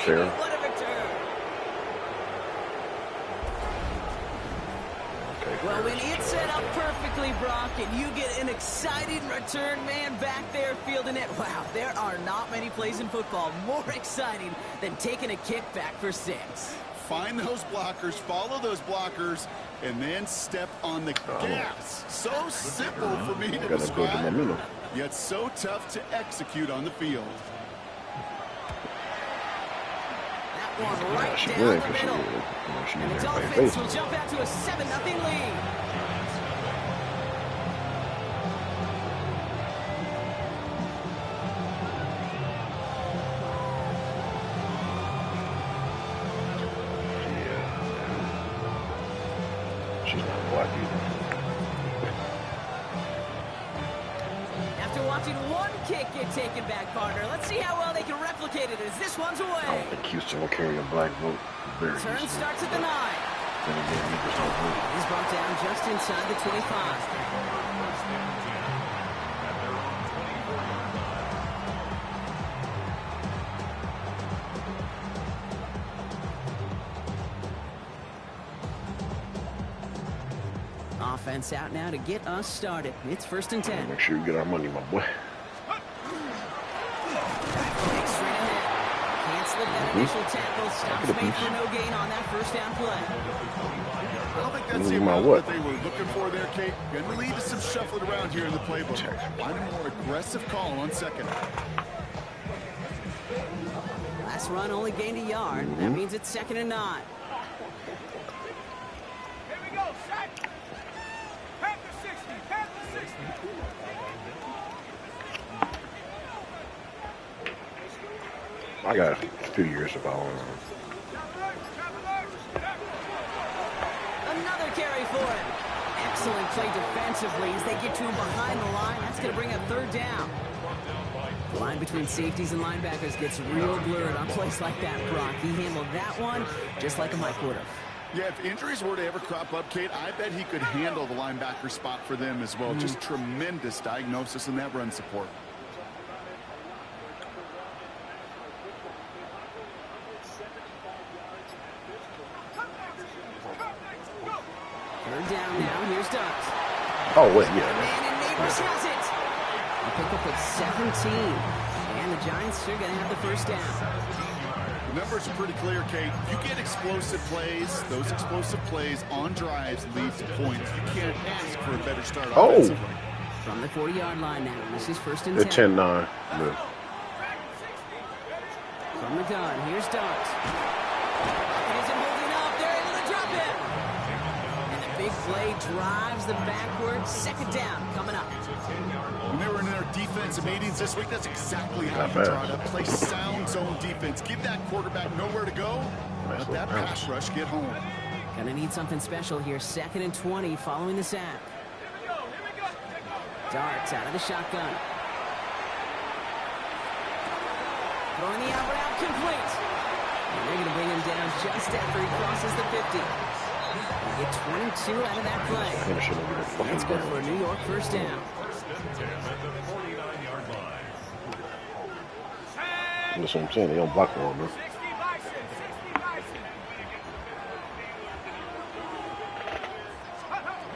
fair. What a return. Okay, Well, when it's set up perfectly, Brock, and you get an exciting return man back there fielding it, wow, there are not many plays in football more exciting than taking a kickback for 6. Find those blockers, follow those blockers, and then step on the gas. So simple for me to describe, yet so tough to execute on the field. That one right down the middle. And the Dolphins will jump out to a 7-0 lead. She's not black either. After watching one kick get taken back, partner, let's see how well they can replicate it as this one's I away. don't think Houston will carry a black vote. Turn starts at the 9. Then again, niggas don't vote. He's brought down just inside the 25. Offense out now to get us started. It's 1st and 10. Make sure you get our money, my boy. Big straight ahead. Can't slip that initial tackle. Stops made for no gain on that first down play. I don't think that's the amount that they were looking for there, Kate. Going to lead to some shuffling around here in the playbook. Find a more aggressive call on second. Last run only gained a yard. That means it's 2nd and 9. I got a few years of all. Another carry for him. Excellent play defensively as they get to him behind the line. That's going to bring up 3rd down. The line between safeties and linebackers gets real blurred on plays like that, Brock. He handled that one just like a Mike would have. Yeah, if injuries were to ever crop up, Kate, I bet he could handle the linebacker spot for them as well. Just tremendous diagnosis in that run support. Third down now. Here's Dux. Oh, wait, yeah. Man and Neighbors has it. They pick up at 17. And the Giants are going to have the first down. The numbers are pretty clear, Kate. You get explosive plays. Those explosive plays on drives lead to points. You can't ask for a better start offensively. From the 40-yard line now. This is 1st and 10. They're 10-9. Yeah. From the gun. Here's Dux. He isn't holding up. They're able to drop it. And the big play drives them backwards. 2nd down coming up. When they were in their defensive meetings this week, that's exactly how you draw it up. Play sound zone defense. Give that quarterback nowhere to go. Let that pass rush get home. Gonna need something special here. 2nd and 20 following the sack. Darts out of the shotgun. Throwing the out complete. And they're going to bring him down just after he crosses the 50. They get 22 out of that play. Let's go for a New York first down. That's what I'm saying. They don't block for him, man.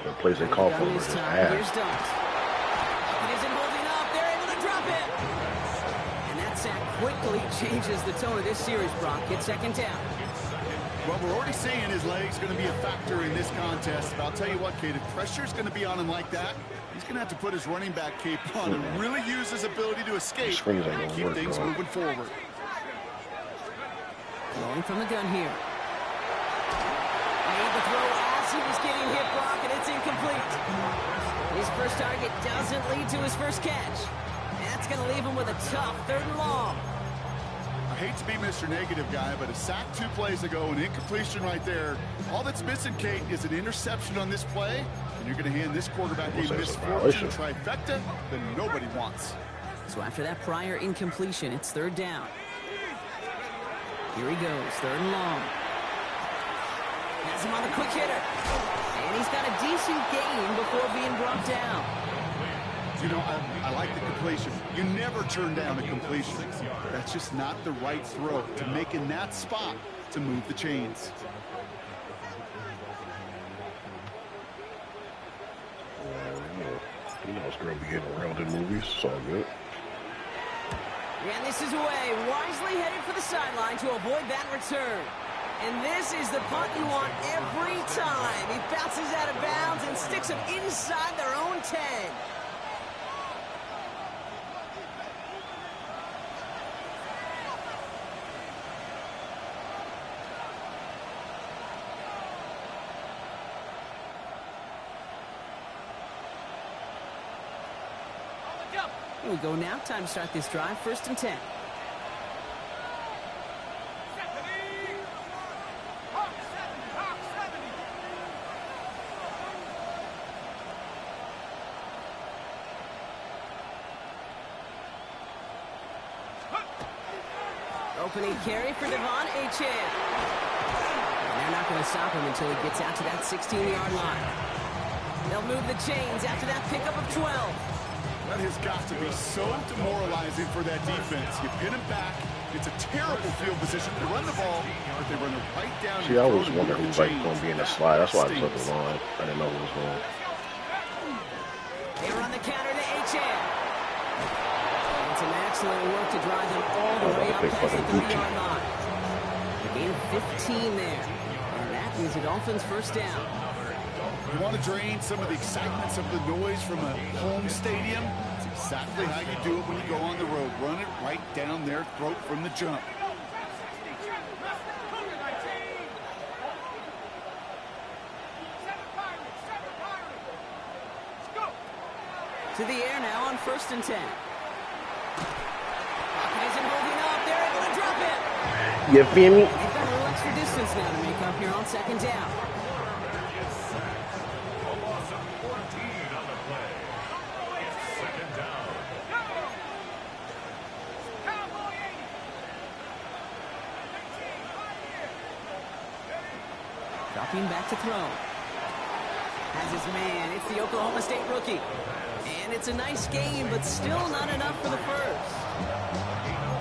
The plays they call for him is ass. Here's Dux. He isn't holding up. They're able to drop it. And that sack quickly changes the tone of this series, Brock. It's 2nd down. Well, we're already seeing his leg's going to be a factor in this contest. But I'll tell you what, Kate, if pressure's going to be on him like that, he's going to have to put his running back cape on and really use his ability to escape and keep things moving forward. Rolling from the gun here. Made the throw as he was getting hit, Brock, and it's incomplete. His first target doesn't lead to his first catch. That's going to leave him with a tough 3rd and long. I hate to be Mr. Negative guy, but a sack 2 plays ago, an incompletion right there. All that's missing, Kate, is an interception on this play, and you're going to hand this quarterback a misfortune trifecta that nobody wants. So after that prior incompletion, it's 3rd down. Here he goes, 3rd and long. Has him on the quick hitter. And he's got a decent gain before being brought down. You know, I like the completion. You never turn down a completion. That's just not the right throw to make in that spot to move the chains. You know it's going to be getting around in movies. It's all good. And this is away. Wisely headed for the sideline to avoid that return. And this is the punt you want every time. He bounces out of bounds and sticks them inside their own 10. Here we go now. Time to start this drive. 1st and 10. Opening carry for Devon Achane. And they're not going to stop him until he gets out to that 16-yard line. They'll move the chains after that pickup of 12. That has got to be so demoralizing for that defense. You pin him back. It's a terrible field position to run the ball, but they run it right down. See, I always wondered who was like going to be in the slide. That's why I took the line. I didn't know who was going. They run the counter to Achane. And some excellent work to drive them all the way up past the 30-yard line. A gain of 15 there. And that means the Dolphins 1st down. You want to drain some of the excitement, some of the noise from a home stadium? It's exactly how you do it when you go on the road. Run it right down their throat from the jump. To the air now on 1st and 10. Hawkins and moving up. They're able to drop it. You feel me? They've got a little extra distance now to make up here on 2nd down. Dropping back to throw. Has his man. It's the Oklahoma State rookie. And it's a nice game, but still not enough for the first.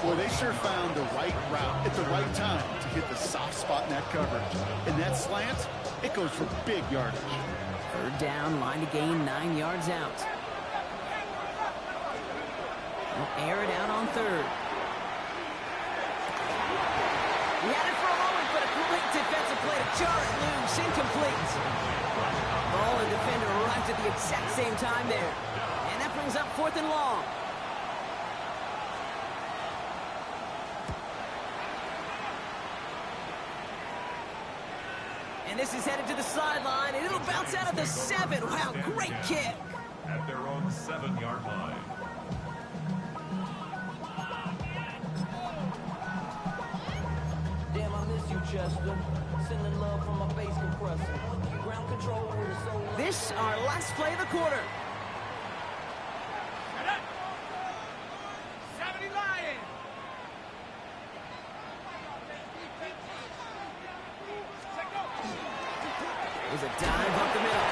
Well, they sure found the right route at the right time to hit the soft spot in that coverage. And that slant, it goes for big yardage. 3rd down, line to gain 9 yards out. They'll air it out on 3rd. He had it for a moment, but a great defensive play to jar it loose, incomplete. Ball and defender arrived at the exact same time there. And that brings up 4th and long. And this is headed to the sideline, and it'll bounce out at the 7. Wow, great kick. At their own 7-yard line. Damn, I miss you, Chester. Sending love from my bass compressor. Ground control with a soul. This, our last play of the quarter. 70 Lions. There's a dive up the middle.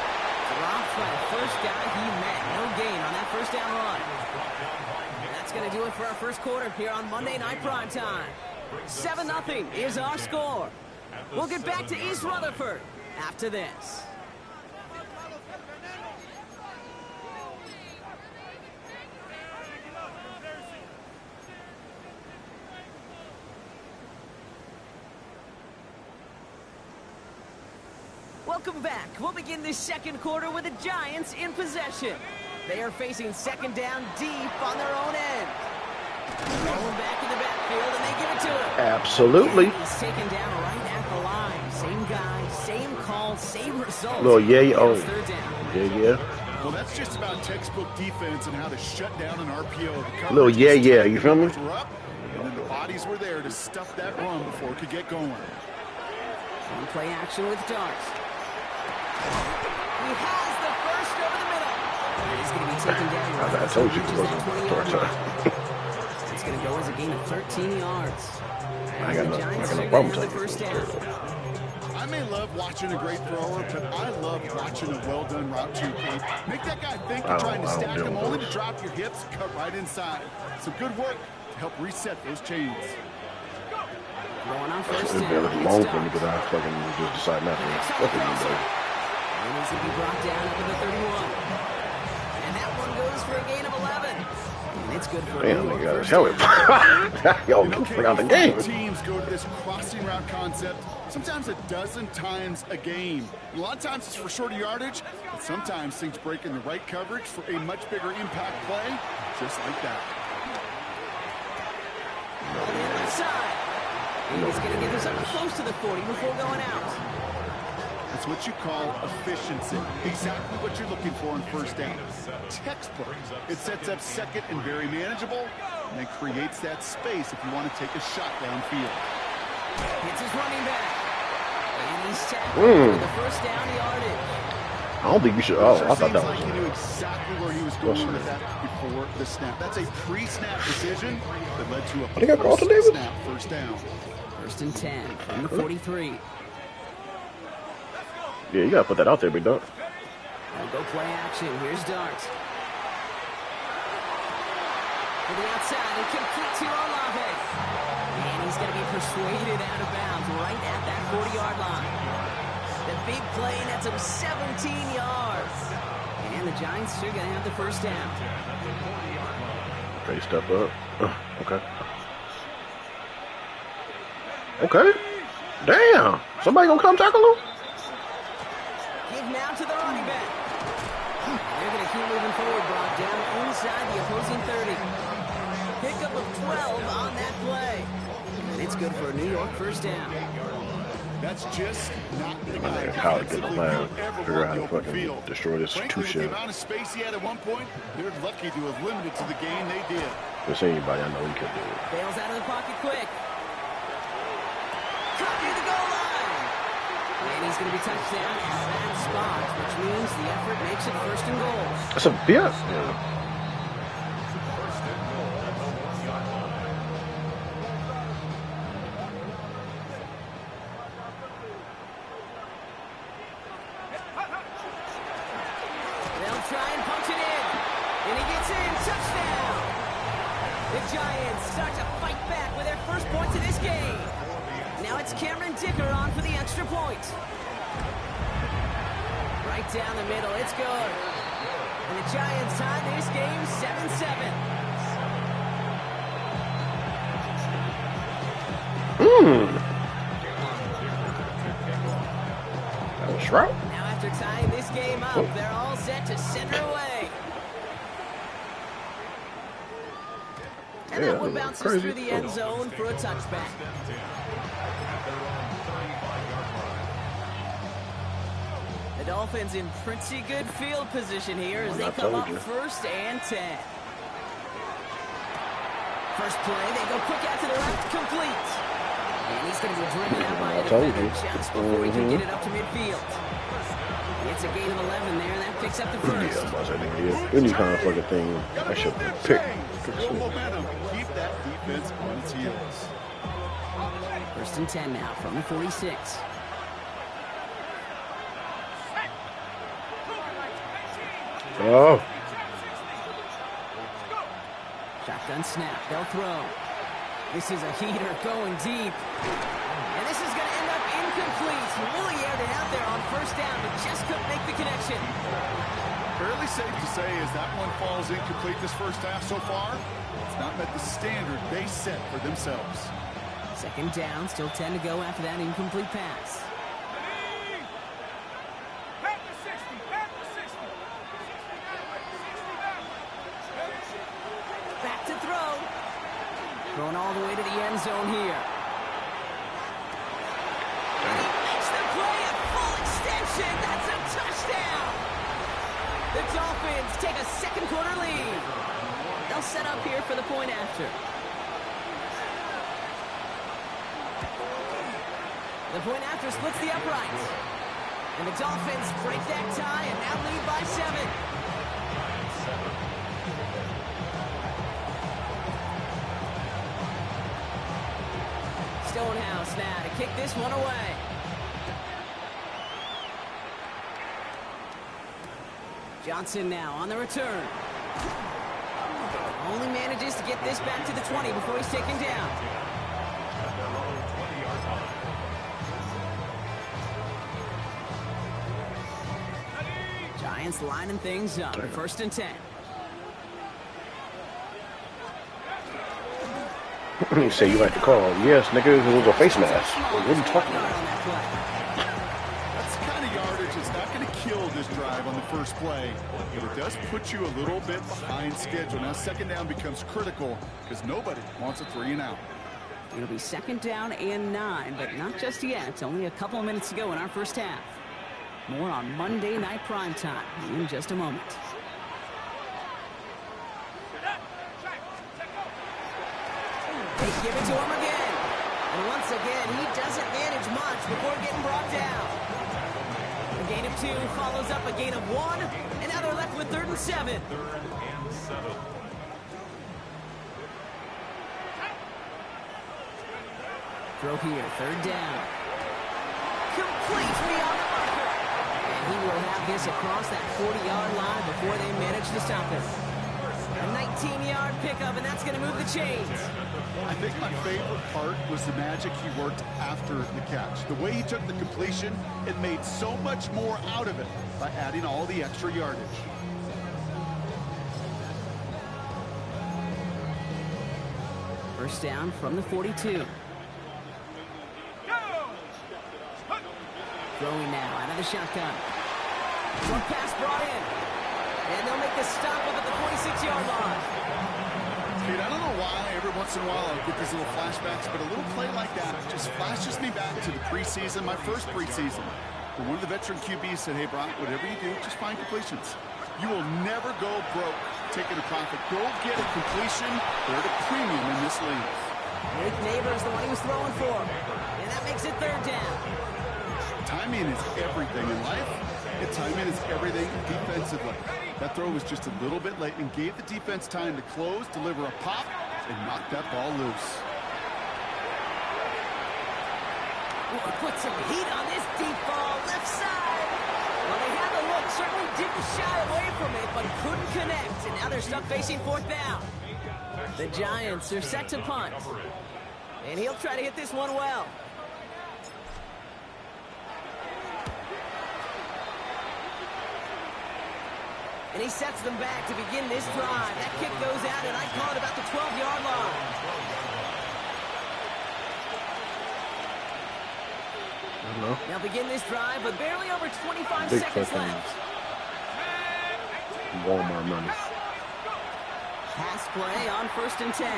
Dropped by the first guy he met. No gain on that 1st down run. And that's going to do it for our 1st quarter here on Monday Night Primetime. 7-0 is our score. We'll get back to East Rutherford after this. Welcome back. We'll begin this 2nd quarter with the Giants in possession. They are facing 2nd down deep on their own end. Rolling back in the backfield, and they give it to him. Absolutely. He's taken down right at the line. Same guy, same call, same result. Little yeah, oh. 3rd down. Yeah. Well, that's just about textbook defense and how to shut down an RPO. Little yeah, you feel me? Were up, and then the bodies were there to stuff that run before it could get going. On play action with darts. He has the first over the middle. He's going to be taken down. I told you it Reaches that wasn't 20-yard torture. line. It's going to go as a gain of 13 yards. I got no The Giants problem are going to have the taking first it. down. I may love watching a great thrower, but I love watching a well-done route too, Kate. Make that guy think you're trying to stack them, only to drop your hips, cut right inside. Some good work to help reset those chains. Going on first It's been long for me because I fucking just decide not to fucking do that. And he's going to be brought down to the 31. And that one goes for a gain of 11. And it's good for Damn, they got his helmet. Yo, get out the game. Teams go to this crossing route concept sometimes a dozen times a game. A lot of times it's for shorter yardage, but sometimes things break in the right coverage for a much bigger impact play, just like that. On the other side. And he's going to get this up close to the 40 before going out. That's what you call efficiency. Exactly what you're looking for in first down. Textbook. It sets up second and very manageable, and then creates that space if you want to take a shot downfield. Hits his running back. And he's tackled for the first down yardage. I don't think you should. Oh, I thought that was. Like he knew exactly where he was going with that before the snap. That's a pre-snap decision that led to a post-snap first down. First and 10 from the 43. Yeah, you gotta put that out there, big dog. They'll go play action. Here's Dart. To the outside and complete to Olave. And he's going to be persuaded out of bounds right at that 40-yard line. The big play nets him 17 yards. And the Giants are going to have the first down. Okay, step up. Okay. Okay. Damn. Somebody gonna come tackle him? Give now to the running back. They're going to keep moving forward, brought down inside the opposing 30. Pickup of 12 on that play. And it's good for a New York first down. That's just not the guy. How to get the plan. Figure out how to fucking destroy this two shit. The amount of space he had at one point, they're lucky to have limited to the game they did. If there's anybody, I know he could do it. Bails out of the pocket quick. Cut near the goal line. And he's going to be touched down at that spot, which means the effort makes it first and goal. That's a BS. Yeah. They'll try and punch it in. And he gets in. Touchdown. The Giants start to fight back with their first points of this game. Now it's Cameron Dicker on for the extra point. Right down the middle. It's good. And the Giants tie this game 7-7. That was Shroud. Now after tying this game up, they're all set to send her away. And that one bounces through the end zone for a touchback. The Dolphins in pretty good field position here as they come up first and 10. First play, they go quick out to the left, complete. And he's going to be driven out by a defender just before he can get it up to midfield. It's a gain of 11 there, and that picks up the first. Yeah, any kind of fucking thing, I should have picked. Momentum. Keep that defense on its heels. First and 10 now from the 46. Oh. Shotgun snap. They'll throw. This is a heater going deep. And this is going to end up incomplete. Really aired it out there on first down, but just couldn't make the connection. Fairly safe to say as that one falls incomplete this first half so far, it's not met the standard they set for themselves. Second down, still 10 to go after that incomplete pass. Back to throw. Going all the way to the end zone here. And he makes the play at full extension. That's a touchdown. The Dolphins take a second quarter lead. They'll set up here for the point after. The point after splits the uprights. And the Dolphins break that tie and now lead by 7. Stonehouse now to kick this one away. Johnson now on the return. Only manages to get this back to the 20 before he's taken down. Giants lining things up. 1st and 10. You say you like the call. Yes, nigga, it was a face mask. What are you talking about? That's the kind of yardage that's not going to kill this drive on the first play, but it does put you a little bit behind schedule. Now 2nd down becomes critical because nobody wants a 3 and out. It'll be 2nd down and 9, but not just yet. It's only a couple of minutes to go in our first half. More on Monday Night Primetime in just a moment. They give it to him again. And once again, he doesn't manage much before getting brought down. A gain of 2 follows up a gain of 1, and now they're left with 3rd and 7. 3rd and 7. Throw here, 3rd down. Complete beyond the marker. And he will have this across that 40-yard line before they manage to stop him. A 19-yard pickup, and that's going to move the chains. I think my favorite part was the magic he worked after the catch. The way he took the completion and made so much more out of it by adding all the extra yardage. First down from the 42. Throwing now out of the shotgun. One pass brought in. And they'll make the stop up at the 46-yard line. Dude, I don't know why every once in a while I get these little flashbacks, but a little play like that just flashes me back to the preseason, my first preseason. When one of the veteran QBs said, hey, Brock, whatever you do, just find completions. You will never go broke taking a profit. Go get a completion. They're at a premium in this league. Nick Neighbors, the one he was throwing for. And that makes it 3rd down. Timing is everything in life, and timing is everything defensively. That throw was just a little bit late and gave the defense time to close, deliver a pop, and knock that ball loose. Ooh, put some heat on this deep ball, left side. Well, they had the look, certainly didn't shy away from it, but couldn't connect. And now they're stuck facing 4th down. The Giants are set to punt. And he'll try to hit this one well. And he sets them back to begin this drive. That kick goes out, and I call it about the 12-yard line. Now begin this drive with barely over 25 seconds left. Walmart money. Pass play on 1st and 10.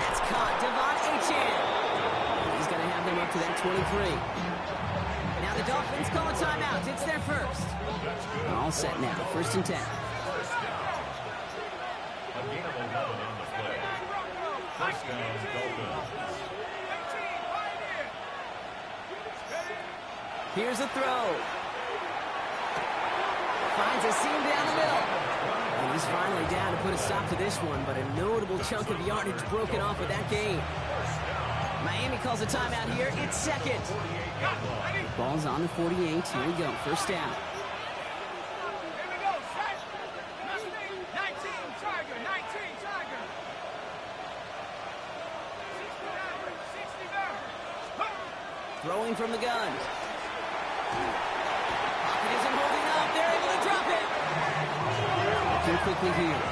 That's caught. Devon Achane. He's going to have them up to that 23. Now the Dolphins call a timeout. It's their first. All set now. 1st and 10. A gain of 11 on the play. First down, Dolphins. Here's a throw. Finds a seam down the middle. And he's finally down to put a stop to this one, but a notable chunk of yardage broken off with that game. Miami calls a timeout here. It's 2nd. Ball's on the 48. Here we go. 1st down. Throwing from the gun. Pocket isn't holding up. They're able to drop it. Too quickly here.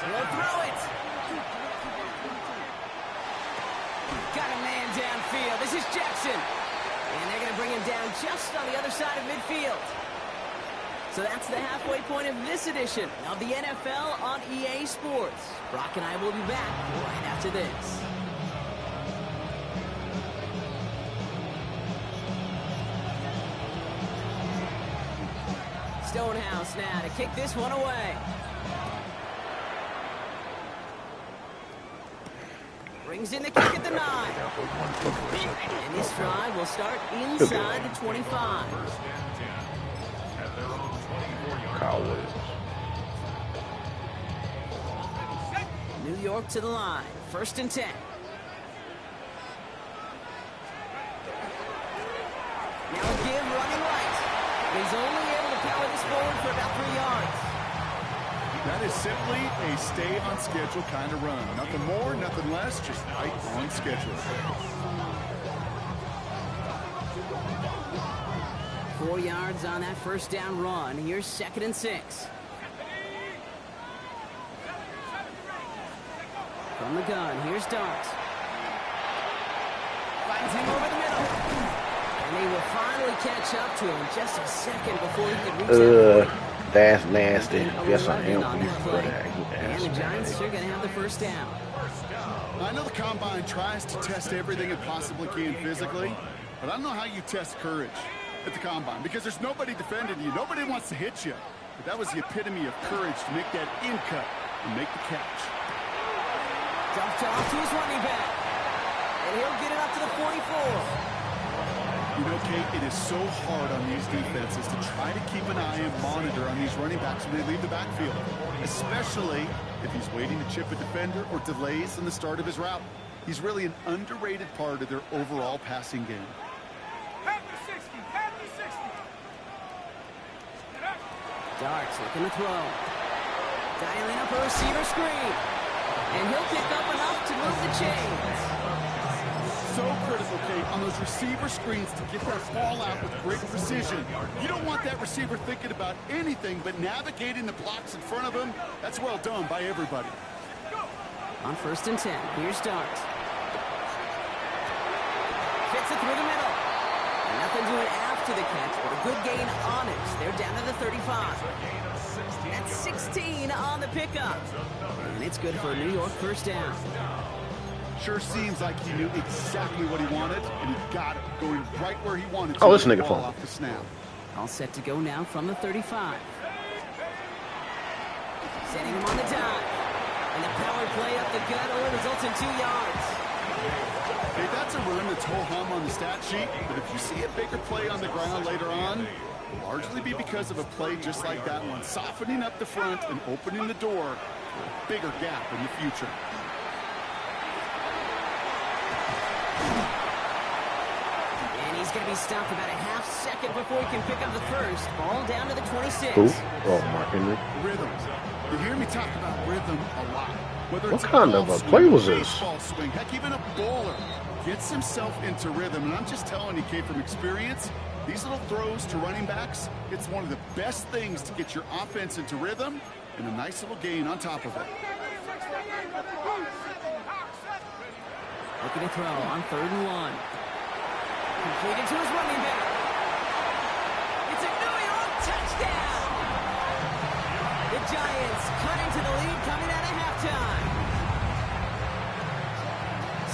He'll throw it. Got a man downfield. This is Jackson. And they're going to bring him down just on the other side of midfield. So that's the halfway point of this edition of the NFL on EA Sports. Brock and I will be back right after this. Stonehouse now to kick this one away. Brings in the kick at the 9. And this drive will start inside the 25. New York to the line. 1st and 10. give running right. He's only able to power this forward for about 3 yards. That is simply a stay on schedule kind of run. Nothing more, nothing less, just right on schedule. 4 yards on that first down run. Here's 2nd and 6. From the gun, here's Dart. Finds him over the middle. And they will finally catch up to him in just a second before he can reach that point. That's nasty. Yes, I am. On that play. And the Giants are going to have the first down. I know the Combine tries to test everything it possibly can physically, but I don't know how you test courage at the Combine because there's nobody defending you. Nobody wants to hit you. But that was the epitome of courage to make that in cut and make the catch. Dumped off to his running back. And he'll get it up to the 44. You know, Kate, it is so hard on these defenses to try to keep an eye and monitor on these running backs when they leave the backfield, especially if he's waiting to chip a defender or delays in the start of his route. He's really an underrated part of their overall passing game. Darts looking to throw. Dialing up a receiver screen. And he'll pick up enough to move the chains. So critical, Kate, on those receiver screens to get that ball out with great precision. You don't want that receiver thinking about anything but navigating the blocks in front of him. That's well done by everybody. On 1st and 10, here's Dart. Fits it through the middle. And nothing doing after the catch, but a good gain on it. They're down to the 35. That's 16 on the pickup. And it's good for a New York first down. Sure seems like he knew exactly what he wanted, and he got it, going right where he wanted to. Oh, this nigga phone. Off the snap. All set to go now from the 35. Setting him on the dive. And the power play up the gut only results in 2 yards. Hey, that's a run that's ho-hum on the stat sheet, but if you see a bigger play on the ground later on, it'll largely be because of a play just like that one, softening up the front and opening the door for a bigger gap in the future. And he's going to be stopped about a half second before he can pick up the first. Ball down to the 26. Who? Oh, Mark Henry. Rhythm. You hear me talk about rhythm a lot. Whether What it's kind of a play was this? baseball swing, heck, even a bowler gets himself into rhythm. And I'm just telling you, Kate, from experience, these little throws to running backs, it's one of the best things to get your offense into rhythm and a nice little gain on top of it. Looking to throw on 3rd and 1. Completed to his running back. It's a New York touchdown. The Giants cut into the lead coming out of halftime.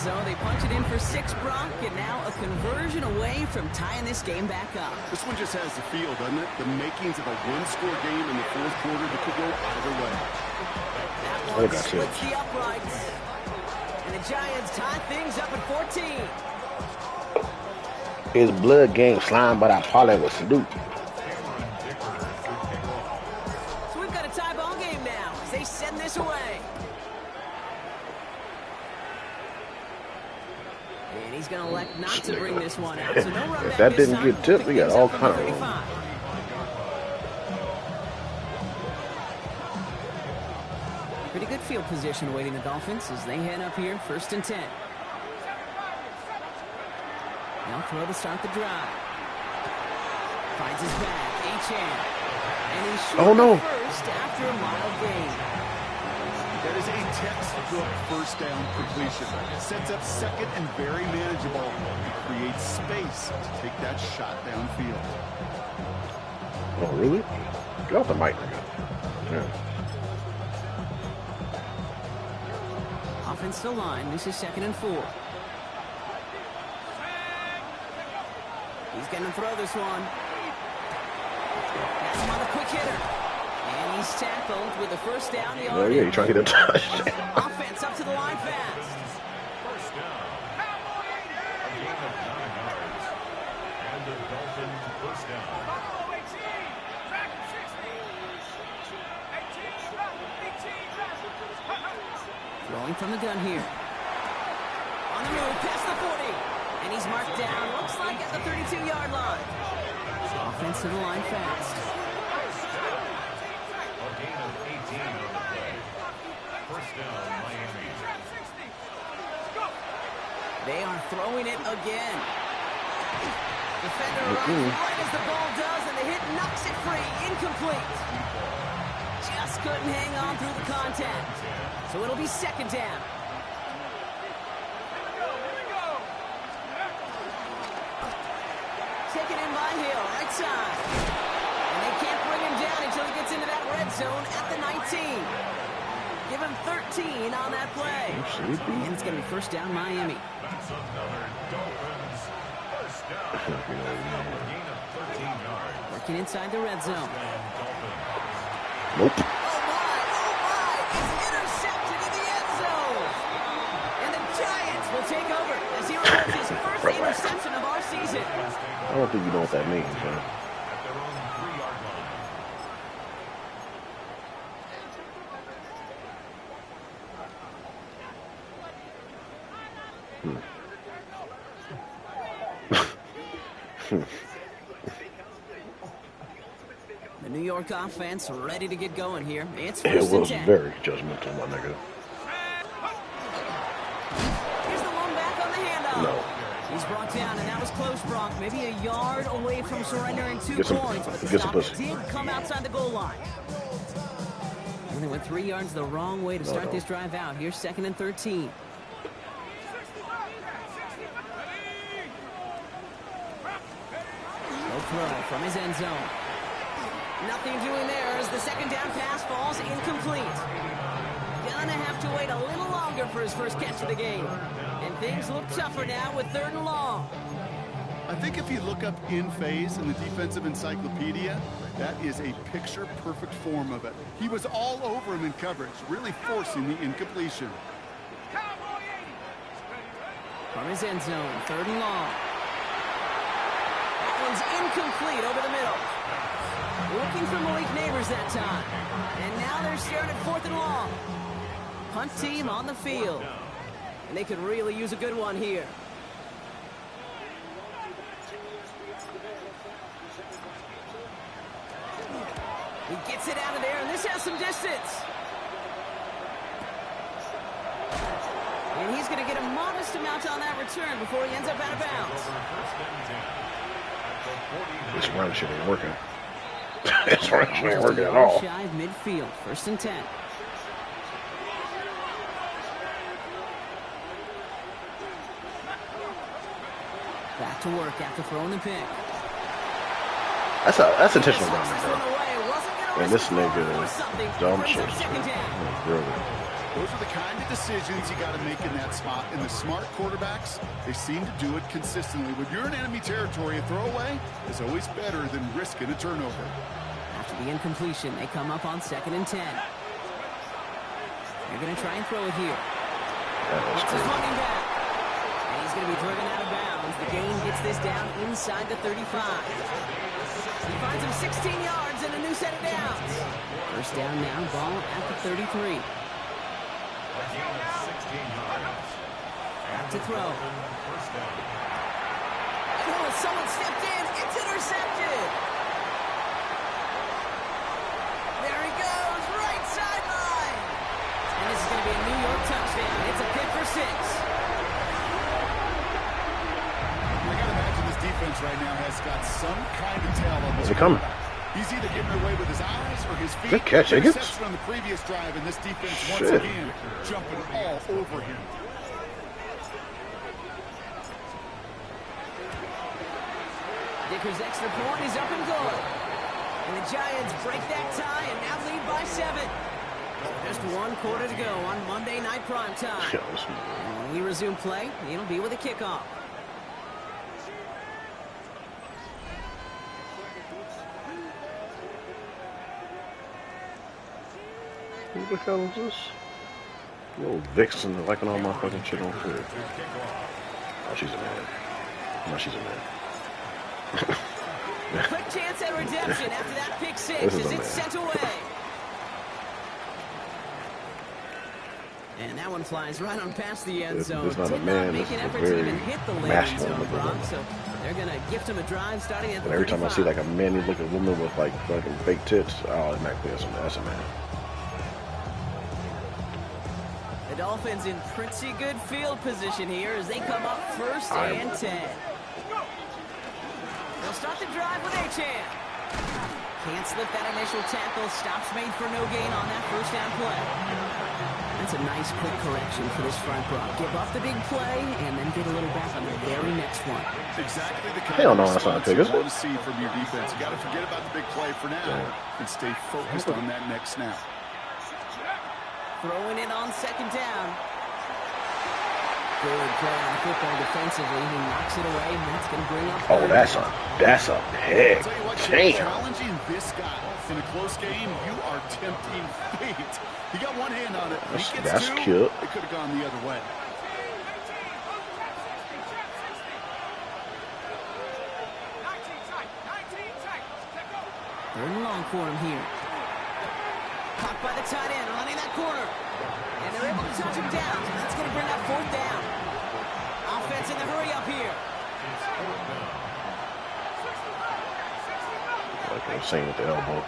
So they punch it in for 6, Brock, and now a conversion away from tying this game back up. This one just has the feel, doesn't it? The makings of a one-score game in the 4th quarter that could go either way. That one splits the uprights. And the Giants tie things up at 14. His blood game slime, but I probably would salute. So we've got a tie ball game now as they send this away. And he's going to elect not to bring this one out. So no run If back that this didn't time. get tipped, we got all kind of room. Pretty good field position awaiting the Dolphins as they head up here, 1st and 10. They'll throw to start the drive. Finds his back, H-hand. And he's short first after a mild gain. That is a textbook first down completion. Sets up 2nd and very manageable. It creates space to take that shot downfield. Oh, really? Get off the mic. Yeah. Offensive line, this is 2nd and 4. He's going to throw this one. That's him on the quick hitter. And he's tackled with the first down. Oh, yeah, you're trying to get a touchdown. Offense up to the line fast. First down. A gain of 9 yards. And the Dolphins first down. Rolling from the gun here. On the move, past the 40. And he's marked down, looks like at the 32-yard line. offense to the line fast. A gain of 18 on the play. First down, Miami. They are throwing it again. Defender arrives right as the ball does, and the hit knocks it free. Incomplete. Just couldn't hang on through the contact. So it'll be second down. Taken in by Hill, right side. And they can't bring him down until he gets into that red zone at the 19. Give him 13 on that play. And it's going to be first down, Miami. That's another Dolphins first down. A gain of 13 yards. Working inside the red zone. Nope. Oh, my. It's intercepted in the end zone. And the Giants will take over as he records his first interception of our season. I don't think you know what that means, man. At their own 3-yard line. The New York offense ready to get going here. It's It first and was 10. very judgmental, my nigga. Here's the one back on the handoff. No. He's brought down, and that was close, Brock. Maybe a yard away from surrendering 2 Get some- points, but the get some stop pussy. did come outside the goal line. And they went 3 yards the wrong way to start this drive out. Here's second and 13. No throw from his end zone. Nothing doing there as the second down pass falls incomplete. Gonna have to wait a little longer for his first catch of the game. And things look tougher now with 3rd and long. I think if you look up in phase in the defensive encyclopedia, that is a picture-perfect form of it. He was all over him in coverage, really forcing the incompletion. From his end zone, 3rd and long. That one's incomplete over the middle. Looking for Malik Neighbors that time. And now they're staring at 4th and long. Punt team on the field. And they could really use a good one here. He gets it out of there, and this has some distance. And he's going to get a modest amount on that return before he ends up out of bounds. This run shit ain't working. This run shit ain't working at all. Shy of midfield, 1st and 10. Back to work after throwing the pick. That's intentional grounding, bro. And this nigga dumb shit. Really. Those are the kind of decisions you got to make in that spot. And the smart quarterbacks, they seem to do it consistently. When you're in enemy territory, a throwaway is always better than risking a turnover. After the incompletion, they come up on 2nd and 10. They're going to try and throw it here. It's a running back. And he's going to be driven out of bounds. The gain gets this down inside the 35. He finds him 16 yards and a new set of downs. First down now, ball at the 33. Back to throw. Oh, someone stepped in. It's intercepted. There he goes, right sideline. And this is going to be a New York touchdown. It's a pick for 6. I got to imagine this defense right now has got some kind of tail on this. Is it coming? He's either getting away with his eyes or his feet. Good catch, Higgins. Interception on the previous drive, and this defense once again jumping all over him. Dicker's extra point is up and good. And the Giants break that tie and now lead by 7. Just 1 quarter to go on Monday Night Prime Time. And when we resume play, it'll be with a kickoff. Who the hell is this? Little Vixen liking all my fucking shit on Twitter. Oh, she's a man. No, she's a man. Quick chance at redemption after that pick 6 as it's sent away. And that one flies right on past the end zone. It's not a Did man, not make this an is a effort to very even hit the landing masculine zone, looking Brock. woman. So They're going to gift him a drive starting at the But every time I 35. see like a manly looking woman with like fucking fake tits, I automatically that's a man. The Dolphins in pretty good field position here as they come up first and 10. They'll start the drive with Achane. Can't slip that initial tackle. Stops made for no gain on that first down play. That's a nice quick correction for this front row. Give up the big play and then get a little back on the very next one. Exactly the kind Hell of no, that's not a response pick, you is want it? to see from your defense. You got to forget about the big play for now and stay focused on that next snap. Throwing it on second down. Good play on the football defensively. He knocks it away, and that's going to bring up. Oh, that's a pick. I'll tell you what, Jay, Damn. challenging this guy in a close game, you are tempting fate. He got one hand on it. He gets That's two, cute. it could have gone the other way. Third and long for him here. Caught by the tight end, running that corner. And they're able to touch him down. So that's going to bring up fourth down. Offense in the hurry up here. Like I'm saying with the elbow.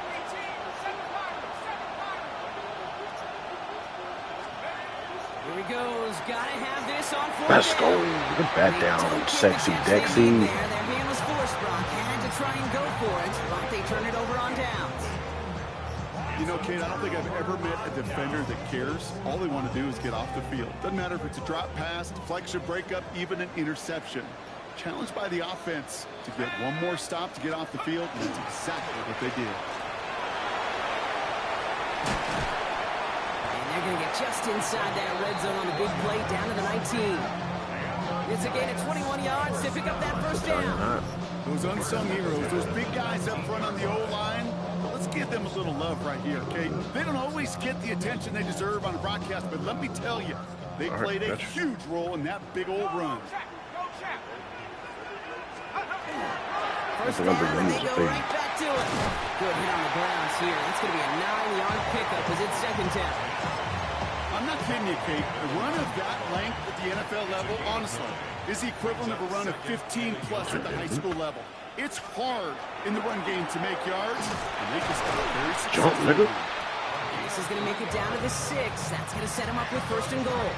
Here he goes. Got to have this on fourth Let's down. go. Get back down, sexy Dexy. Their hand was forced, Brock. Had to try and go for it, but they turn it over on downs. You know, Kate, I don't think I've ever met a defender that cares. All they want to do is get off the field. Doesn't matter if it's a drop pass, deflection, breakup, even an interception. Challenged by the offense to get one more stop to get off the field, and that's exactly what they did. And they're going to get just inside that red zone on the big play down to the 19. It's a gain of 21 yards to pick up that first down. Those unsung heroes, those big guys up front on the O-line, let's give them a little love right here, okay? They don't always get the attention they deserve on the broadcast, but let me tell you, they played a huge role in that big old run. First down, and they go right back to it. Good hit on the grounds here. That's going to be a 9-yard pickup as it's second down. I'm not kidding you, Kate. A run of that length at the NFL level, honestly, is the equivalent of a run of 15-plus at the high school level. It's hard in the run game to make yards, and they can start very successfully. This is going to make it down to the 6. That's going to set him up with first and goal.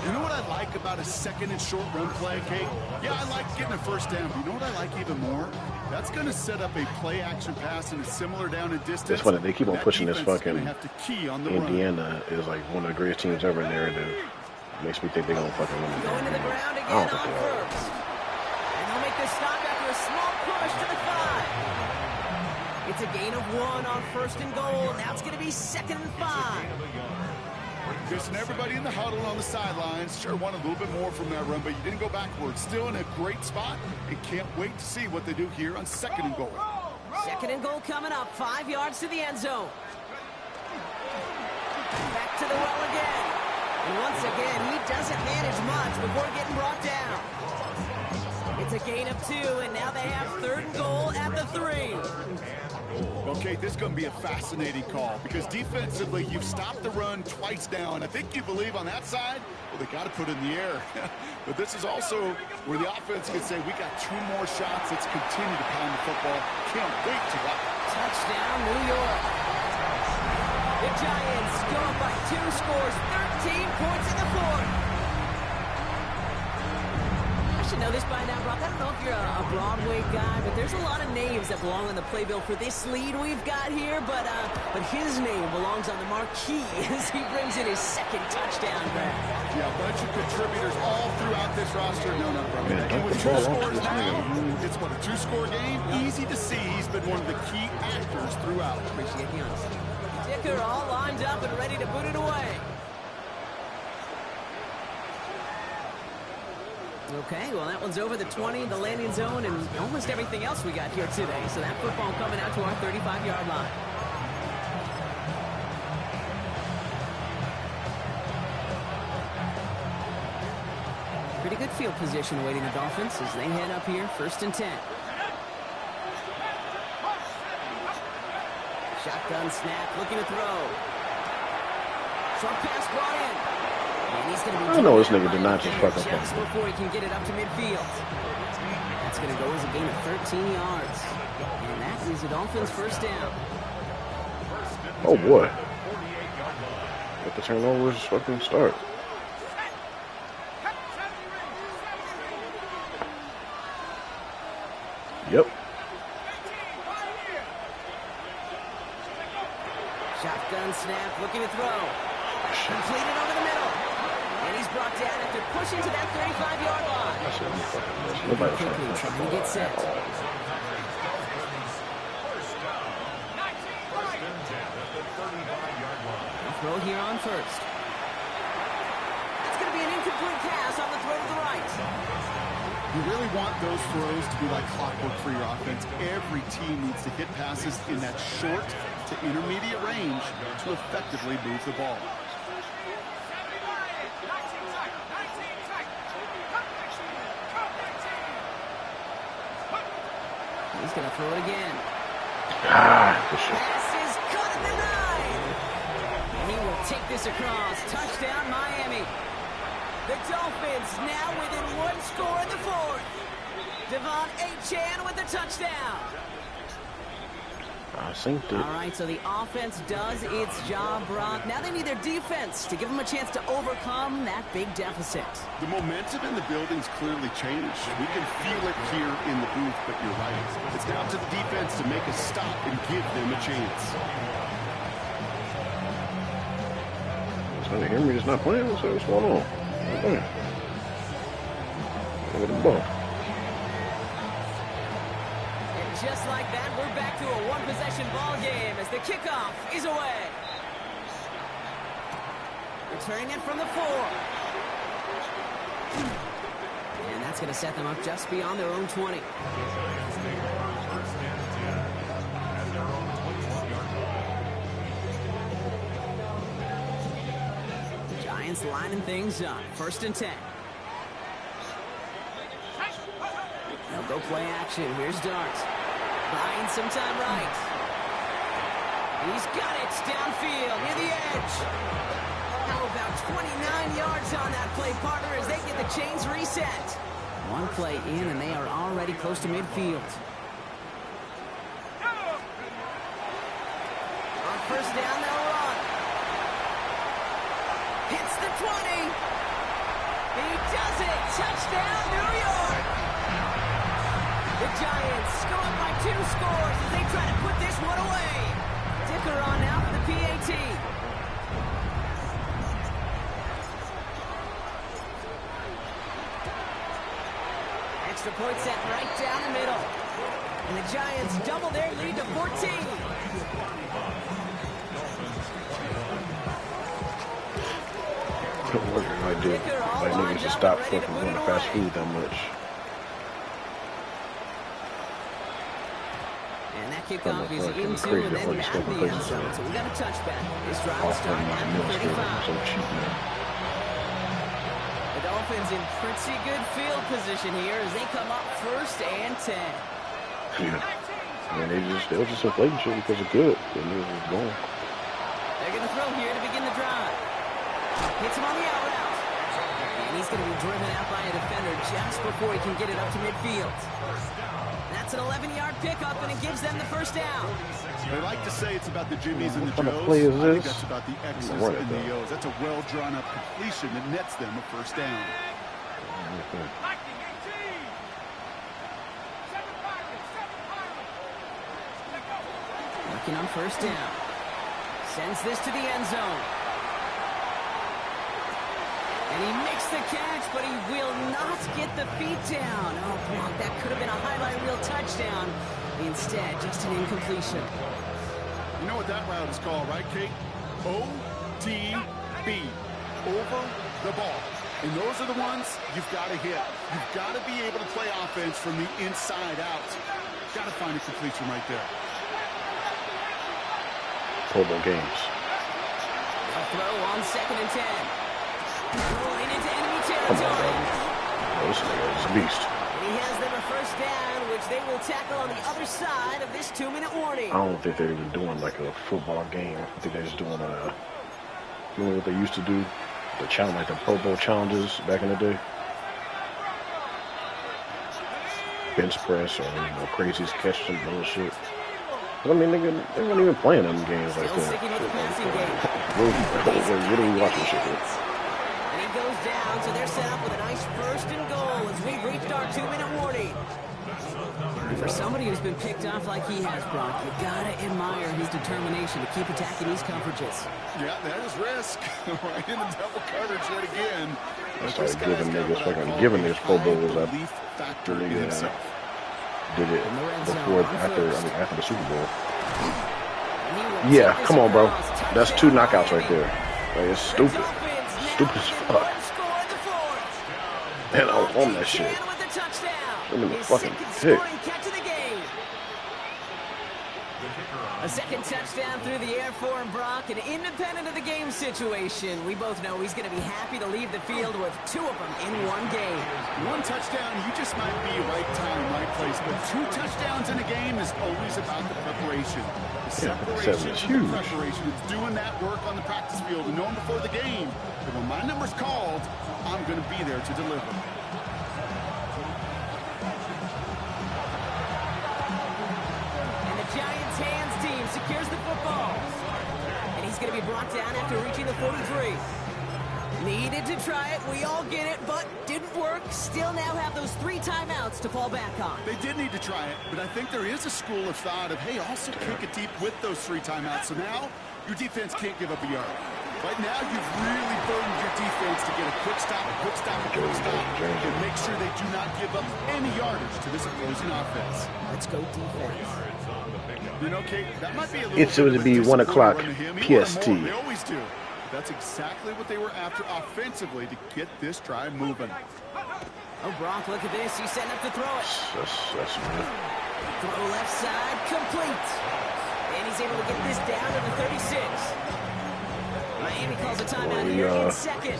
You know what I like about a second and short run play, Kate? Yeah, I like getting a first down, but you know what I like even more? That's going to set up a play-action pass in a similar down and distance. That's funny. They keep on pushing this fucking have to key on the Indiana run. Is like one of the greatest teams ever in there, and it makes me think they're going to fucking win the game. Going to the ground again on first. And they'll make this stop after a small push to the 5. It's a gain of 1 on first and goal. Now it's going to be second and 5. Just everybody in the huddle on the sidelines. Sure wanted a little bit more from that run, but you didn't go backwards. Still in a great spot, and can't wait to see what they do here on second and goal. Second and goal coming up. 5 yards to the end zone. Back to the well again. And once again, he doesn't manage much before getting brought down. It's a gain of 2, and now they have third and goal at the 3. Okay, this is going to be a fascinating call because defensively, you've stopped the run twice now, and I think you believe on that side, well, they got to put it in the air. But this is also where the offense can say, we got 2 more shots. Let's continue to pound the football. Can't wait to watch. Touchdown, New York. The Giants go up by 2 scores, 13 points in the 4th. I should know this by now, Brock. I don't know if you're a Broadway guy, but there's a lot of names that belong on the playbill for this lead we've got here, but his name belongs on the marquee as he brings in his second touchdown grab. Yeah, a bunch of contributors all throughout this roster. No, bro. Man, And with 2 scores now, it's what, a 2-score game? Easy to see he's been one of the key actors throughout. Appreciate the honesty. Dicker all lined up and ready to boot it away. Okay, well, that one's over the 20, the landing zone, and almost everything else we got here today. So that football coming out to our 35-yard line. Pretty good field position awaiting the Dolphins as they head up here, 1st and 10. Shotgun snap, looking to throw. Short pass brought in. And he's going to be I know this nigga did not just fucking just fumble. before he can get it up to midfield. That's going to go as a gain of 13 yards. And that is the Dolphins' first down. Oh boy. Let the turnovers fucking start. Yep. Shotgun snap, looking to throw. Completed over the middle. And he's brought down after pushing to that 35-yard line. Nobody Quickly trying to get set. Throw here on first. That's going to be an incomplete pass on the throw to the right. You really want those throws to be like clockwork for your offense. Every team needs to hit passes in that short to intermediate range to effectively move the ball. He's going to throw it again. Good shit. Pass is caught at the 9. And he will take this across. Touchdown, Miami. The Dolphins now within one score in the fourth. Devon Achane with the touchdown. I synced it. All right, so the offense does its job, Brock. Now they need their defense to give them a chance to overcome that big deficit. The momentum in the building's clearly changed. We can feel it here in the booth, but you're right. It's down to the defense to make a stop and give them a chance. So Henry is not playing. What's going on? Okay. Look at the ball. Just like that, we're back to a one-possession ball game as the kickoff is away. Returning it from the 4. And that's going to set them up just beyond their own 20. Giants lining things up. 1st and 10. They'll go play action. Here's Dart. Buying some time right. He's got it downfield near the edge. How about 29 yards on that play, partner, as they get the chains reset. One play in, and they are already close to midfield. On 1st down, they'll run. Hits the 20. He does it. Touchdown, New York. The Giants go up by 2 scores as they try to put this one away. Dicker on now for the PAT. Extra point set right down the middle. And the Giants double their lead to 14. I'm wondering why niggas just stop fucking going to fast food that much. And that kickoff is into and then out of the end zone. So we got a touchback. This drive will start at the 35. So cheap, man. The Dolphins in pretty good field position here as they come up 1st and 10. Yeah. Man, they were just inflating shit because it's good. The niggas was going. They're going to throw here to begin the drive. Hits him on the out route. And he's going to be driven out by a defender just before he can get it up to midfield. That's an 11-yard pickup, and it gives them the 1st down. They like to say it's about the Jimmies and the What kind of Joes. play is I think this? that's about the X's and the O's. That's a well-drawn-up completion that nets them a 1st down. Working on 1st down. Sends this to the end zone. And he makes the catch, but he will not get the feet down. Oh, Brock, that could have been a highlight reel touchdown. Instead, just an incompletion. You know what that route is called, right, Kate? OTB. Over the ball. And those are the ones you've got to hit. You've got to be able to play offense from the inside out. Got to find a completion right there. Pro Bowl games. A throw on 2nd and 10. Rolling into enemy territory. Oh, this nigga is a beast. And he has them a 1st down, which they will tackle on the other side of this 2-minute warning. I don't think they're even doing like a football game. I think they're just doing you know what they used to do? The challenge, like the Pro Bowl challenges back in the day. Bench press or craziest catch and bullshit. I mean, they weren't even playing them games like that. What are we watching shit for? And he goes down, so they're set up with a nice 1st and goal as we've reached our 2-minute warning. And for somebody who's been picked off like he has, Brock, you gotta admire his determination to keep attacking these coverages. Yeah, that was risk. Right in the double coverage yet again. I started giving niggas Pro Bowls up. Factor in himself. Did it after the Super Bowl. Yeah, come on, bro. That's 2 knockouts right there. Like, it's stupid. Stupid as fuck. Man, I was on that shit. I'm in the fucking pick. A second touchdown through the air for him, Brock, and independent of the game situation, we both know he's going to be happy to leave the field with 2 of them in one game. 1 touchdown, you just might be right time, right place, but 2 touchdowns in a game is always about the preparation. The separation is and huge. the preparation. It's doing that work on the practice field and knowing before the game that when my number's called, I'm going to be there to deliver. Giants hands team secures the football. And he's going to be brought down after reaching the 43. Needed to try it. We all get it, but didn't work. Still now have those 3 timeouts to fall back on. They did need to try it, but I think there is a school of thought of, hey, also kick it deep with those 3 timeouts. So now your defense can't give up a yard. Right now, you've really burdened your defense to get a quick stop, a quick stop, a quick stop, and make sure they do not give up any yardage to this opposing offense. Let's go defense. You know, Kate, that might be a little It's going to be 1 o'clock PST. They always do. That's exactly what they were after offensively to get this drive moving. Oh, Brock, look at this. He's setting up to throw it. That's man. Throw left side, complete. And he's able to get this down to the 36. Miami calls a timeout here in second.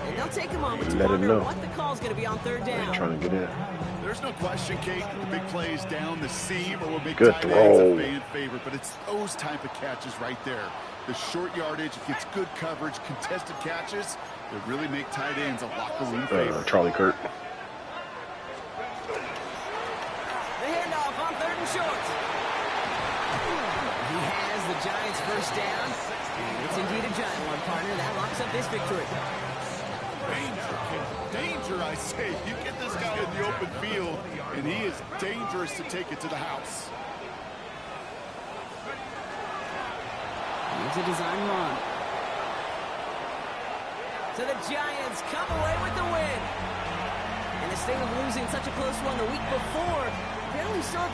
And they'll take a moment to wonder what the call's going to be on 3rd down. Trying to get in. There's no question, Kate, the big plays down the seam or will make Good tight ends throw. a fan favorite, but it's those type of catches right there. The short yardage, gets good coverage, contested catches that really make tight ends a locker room favorite. Charlie Kirk. The handoff on 3rd and short. He has the Giants' 1st down. It's indeed a giant one, partner. That locks up this victory. Danger, I say. You get this guy in the open field, and he is dangerous to take it to the house. Here's a design run. So the Giants come away with the win. And instead of losing such a close one the week before, apparently still at the